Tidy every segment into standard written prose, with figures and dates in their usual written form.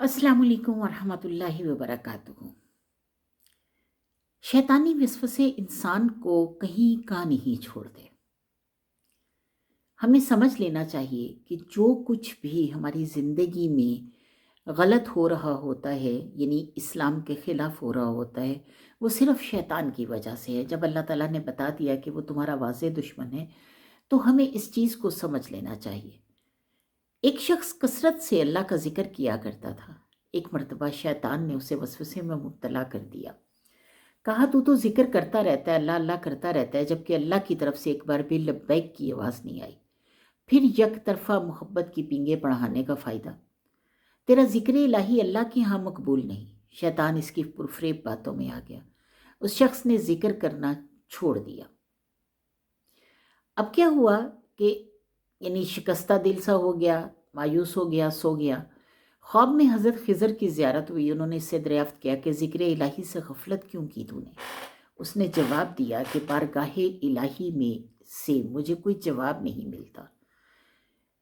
अस्सलाम वालेकुम वरहमतुल्लाहि वबरकातुहू। शैतानी वसवसे इंसान को कहीं का नहीं छोड़ते। हमें समझ लेना चाहिए कि जो कुछ भी हमारी ज़िंदगी में गलत हो रहा होता है, यानी इस्लाम के ख़िलाफ़ हो रहा होता है, वो सिर्फ़ शैतान की वजह से है। जब अल्लाह ताला ने बता दिया कि वो तुम्हारा वाज़ेह दुश्मन है, तो हमें इस चीज़ को समझ लेना चाहिए। एक शख्स कसरत से अल्लाह का ज़िक्र किया करता था। एक मर्तबा शैतान ने उसे वसवसे में मुब्तला कर दिया। कहा, तू तो ज़िक्र करता रहता है, अल्लाह अल्लाह करता रहता है, जबकि अल्लाह की तरफ से एक बार भी लब्बैक की आवाज़ नहीं आई। फिर यकतरफ़ा मोहब्बत की पींगे बढ़ाने का फ़ायदा। तेरा ज़िक्र इलाही अल्लाह के यहाँ मकबूल नहीं। शैतान इसकी पुरफ़रेब बातों में आ गया। उस शख्स ने ज़िक्र करना छोड़ दिया। अब क्या हुआ कि यानी शिकस्ता दिल सा हो गया, मायूस हो गया, सो गया। ख्वाब में हज़रत खिज़र की ज़ियारत हुई। उन्होंने इससे दरियाफ़्त किया कि ज़िक्र इलाही से गफ़लत क्यों की तूने? उसने जवाब दिया कि बारगाहे इलाही में से मुझे कोई जवाब नहीं मिलता।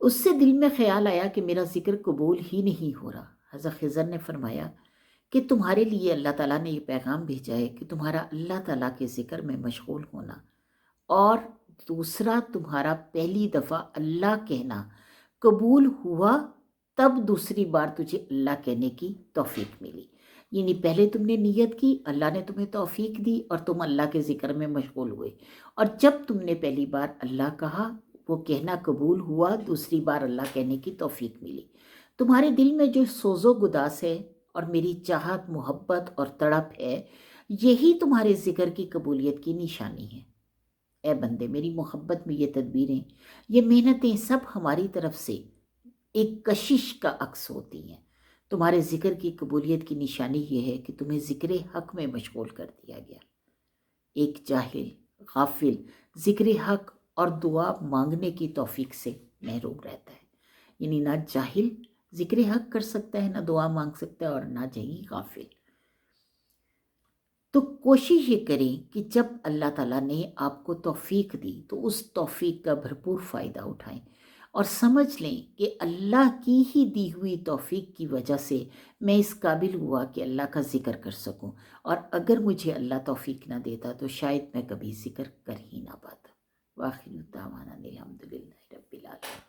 उससे दिल में ख्याल आया कि मेरा ज़िक्र कबूल ही नहीं हो रहा। हज़रत खिज़र ने फरमाया कि तुम्हारे लिए अल्लाह ताला ने ये पैगाम भेजा है कि तुम्हारा अल्लाह ताला के ज़िक्र में मशगूल होना, और दूसरा तुम्हारा पहली दफ़ा अल्लाह कहना कबूल हुआ, तब दूसरी बार तुझे अल्लाह कहने की तौफीक मिली। यानी पहले तुमने नियत की, अल्लाह ने तुम्हें तौफीक दी और तुम अल्लाह के ज़िक्र में मशगूल हुए, और जब तुमने पहली बार अल्लाह कहा, वो कहना कबूल हुआ, दूसरी बार अल्लाह कहने की तौफीक मिली। तुम्हारे दिल में जो सोज़ो गुदास है और मेरी चाहत, मोहब्बत और तड़प है, यही तुम्हारे ज़िक्र की कबूलियत की निशानी है। ए बंदे, मेरी मोहब्बत में ये तदबीरें, ये मेहनतें सब हमारी तरफ से एक कशिश का अक्स होती हैं। तुम्हारे ज़िक्र की कबूलियत की निशानी ये है कि तुम्हें ज़िक्र हक़ में मशगूल कर दिया गया। एक जाहिल, गाफिल ज़िक्र हक़ और दुआ मांगने की तौफीक से महरूम रहता है। यानी ना जाहिल ज़िक्र हक़ कर सकता है, ना दुआ मांग सकता है, और ना जही गाफिल। तो कोशिश ये करें कि जब अल्लाह ताला ने आपको तौफीक दी तो उस तौफीक का भरपूर फ़ायदा उठाएं, और समझ लें कि अल्लाह की ही दी हुई तौफीक की वजह से मैं इस काबिल हुआ कि अल्लाह का ज़िक्र कर सकूं, और अगर मुझे अल्लाह तौफीक ना देता तो शायद मैं कभी ज़िक्र कर ही ना पाता। वाखिर दावाना अनिल हम्दुलिल्लाहि रब्बिल आलमीन।